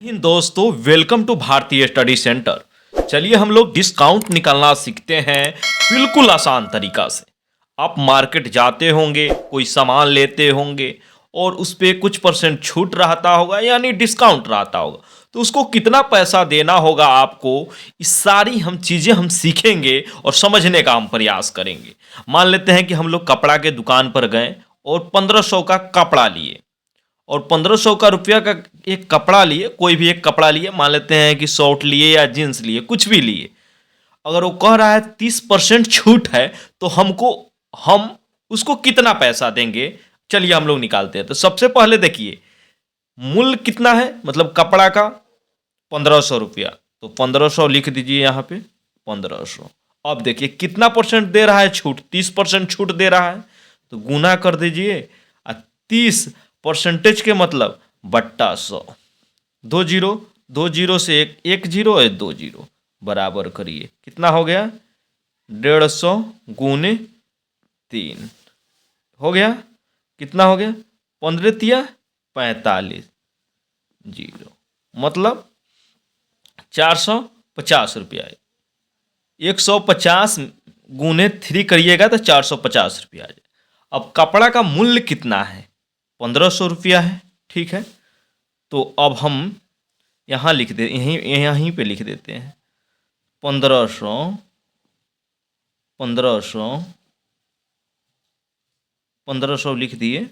हिंद दोस्तों, welcome to भारतीय study centre. चलिए हम लोग डिस्काउंट निकालना सीखते हैं बिल्कुल आसान तरीका से। आप मार्केट जाते होंगे, कोई सामान लेते होंगे और उस पे कुछ परसेंट छूट रहता होगा, यानी डिस्काउंट रहता होगा। तो उसको कितना पैसा देना होगा आपको, इस सारी हम चीज़ें हम सीखेंगे और समझने का हम प्रयास करेंगे। मान लेते हैं कि हम लोग कपड़ा के दुकान पर गए और 1500 का कपड़ा लिए और 1500 का रुपया का एक कपड़ा लिए, कोई भी एक कपड़ा लिए, मान लेते हैं कि शर्ट लिए या जीन्स लिए, कुछ भी लिए। अगर वो कह रहा है 30% छूट है, तो हम उसको कितना पैसा देंगे, चलिए हम लोग निकालते हैं। तो सबसे पहले देखिए मूल्य कितना है, मतलब कपड़ा का 1500 रुपया। तो 1500 लिख दीजिए यहाँ पे 1500। अब देखिए कितना परसेंट दे रहा है छूट, 30% छूट दे रहा है। तो गुना कर दीजिए और 30 परसेंटेज के मतलब बट्टा 100। दो जीरो से एक जीरो है, 2 जीरो बराबर करिए, कितना हो गया 150 गुने 3 हो गया। कितना हो गया 15 तिया 45 जीरो, मतलब 450 रुपया। 150 गुने 3 करिएगा तो 450 रुपया आ जाए। अब कपड़ा का मूल्य कितना है, 1500 रुपया है, ठीक है। तो अब हम यहाँ लिख दे, यहीं पे लिख देते हैं 1500 1500 1500 लिख दिए,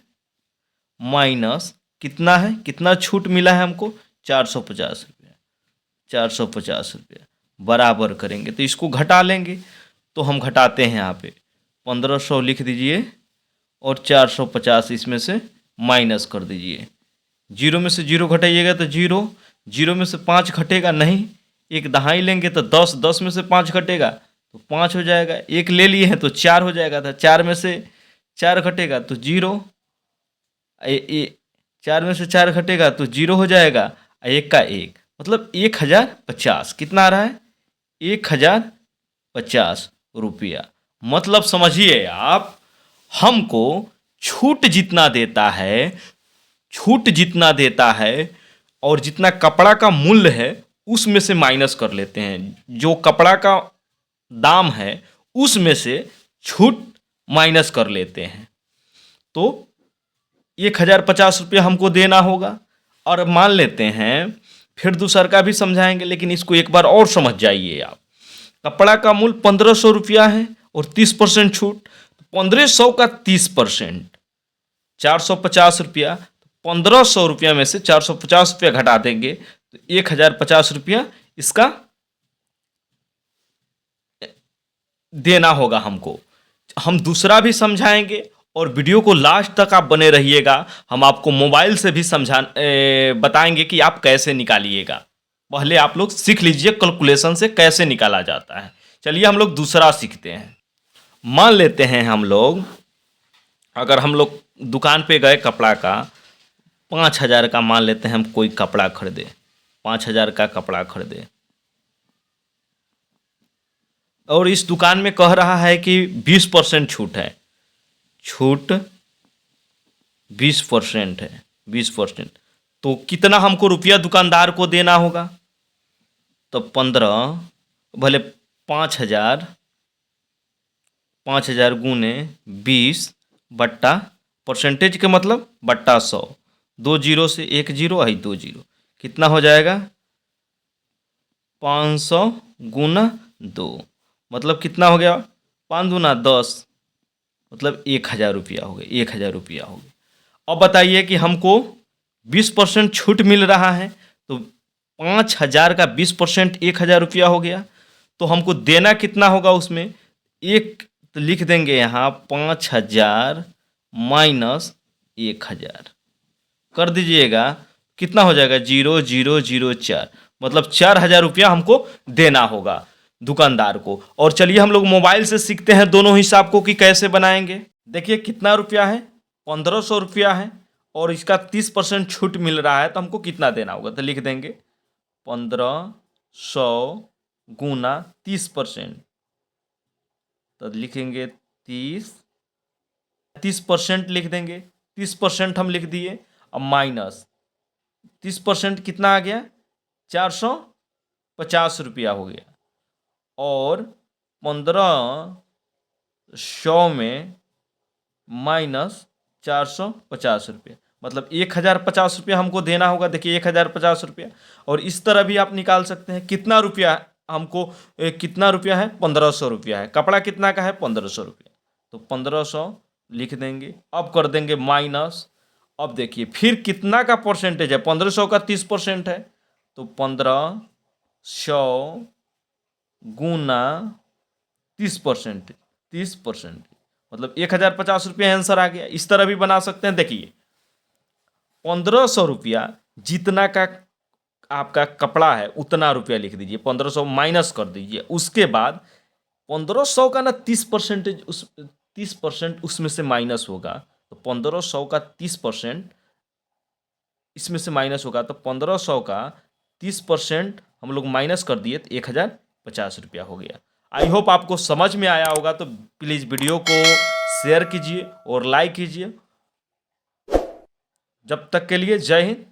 माइनस कितना है, कितना छूट मिला है हमको 450 रुपया। 450 रुपया बराबर करेंगे तो इसको घटा लेंगे। तो हम घटाते हैं यहाँ पे 1500 लिख दीजिए और 450 इसमें से माइनस कर दीजिए। जीरो में से जीरो घटाइएगा तो जीरो, जीरो में से 5 घटेगा नहीं, एक दहाई लेंगे तो 10, 10 में से 5 घटेगा तो 5 हो जाएगा। एक ले लिए हैं तो 4 हो जाएगा था, 4 में से 4 घटेगा तो जीरो, 4 में से 4 घटेगा तो जीरो हो जाएगा, एक का एक, मतलब 1050। कितना आ रहा है 1050 रुपया। मतलब समझिए आप, हमको छूट जितना देता है, छूट जितना देता है और जितना कपड़ा का मूल्य है उसमें से माइनस कर लेते हैं। जो कपड़ा का दाम है उसमें से छूट माइनस कर लेते हैं। तो 1050 रुपया हमको देना होगा। और मान लेते हैं, फिर दूसर का भी समझाएंगे, लेकिन इसको एक बार और समझ जाइए आप। कपड़ा का मूल्य 1500 रुपया है और 30% छूट, 1500 का 30% 450 रुपया। 1500 रुपया में से 450 रुपया घटा देंगे तो 1050 रुपया इसका देना होगा हमको। हम दूसरा भी समझाएंगे और वीडियो को लास्ट तक आप बने रहिएगा। हम आपको मोबाइल से भी बताएंगे कि आप कैसे निकालिएगा। पहले आप लोग सीख लीजिए कैलकुलेशन से कैसे निकाला जाता है। चलिए हम लोग दूसरा सीखते हैं। मान लेते हैं हम लोग, अगर हम लोग दुकान पे गए कपड़ा का, 5000 का मान लेते हैं हम कोई कपड़ा खरीदे, 5000 का कपड़ा खरीदे और इस दुकान में कह रहा है कि 20% छूट है। छूट 20% है, 20%। तो कितना हमको रुपया दुकानदार को देना होगा, तो 15 भले 5000, 5000 गुने 20 बट्टा परसेंटेज के मतलब बट्टा 100। 2 जीरो से 1 जीरो है, 2 जीरो, कितना हो जाएगा 500 गुना 2, मतलब कितना हो गया 5 दूना 10, मतलब 1000 रुपया हो गया, 1000 रुपया हो गया। अब बताइए कि हमको 20% छूट मिल रहा है, तो 5000 का 20% 1000 रुपया हो गया। तो हमको देना कितना होगा उसमें, एक तो लिख देंगे यहाँ 5000 माइनस 1000 कर दीजिएगा, कितना हो जाएगा 0004, मतलब 4000 रुपया हमको देना होगा दुकानदार को। और चलिए हम लोग मोबाइल से सीखते हैं दोनों हिसाब को कि कैसे बनाएंगे। देखिए कितना रुपया है, 1500 रुपया है और इसका 30% छूट मिल रहा है, तो हमको कितना देना होगा। तो लिख देंगे 1500 गुना 30%, तो लिखेंगे 30% लिख देंगे, 30% हम लिख दिए। अब माइनस 30% कितना आ गया 450 रुपया हो गया, और 1500 में माइनस 450 रुपये, मतलब 1050 रुपया हमको देना होगा। देखिए 1050 रुपया, और इस तरह भी आप निकाल सकते हैं कितना रुपया हमको, कितना रुपया है, 1500 रुपया है। कपड़ा कितना का है, 1500 रुपया, तो 1500 लिख देंगे। अब कर देंगे माइनस। अब देखिए फिर कितना का परसेंटेज है, 1500 का 30% है, तो 1500 गुना 30%, 30%, मतलब 1050 रुपया आंसर आ गया। इस तरह भी बना सकते हैं। देखिए 1500 रुपया जितना का आपका कपड़ा है उतना रुपया लिख दीजिए, 1500 माइनस कर दीजिए। उसके बाद 1500 का ना 30% 30% उसमें से माइनस होगा, तो 1500 का 30% इसमें से माइनस होगा, तो 1500 का 30% हम लोग माइनस कर दिए तो 1050 रुपया हो गया। आई होप आपको समझ में आया होगा। तो प्लीज़ वीडियो को शेयर कीजिए और लाइक कीजिए। जब तक के लिए जय हिंद।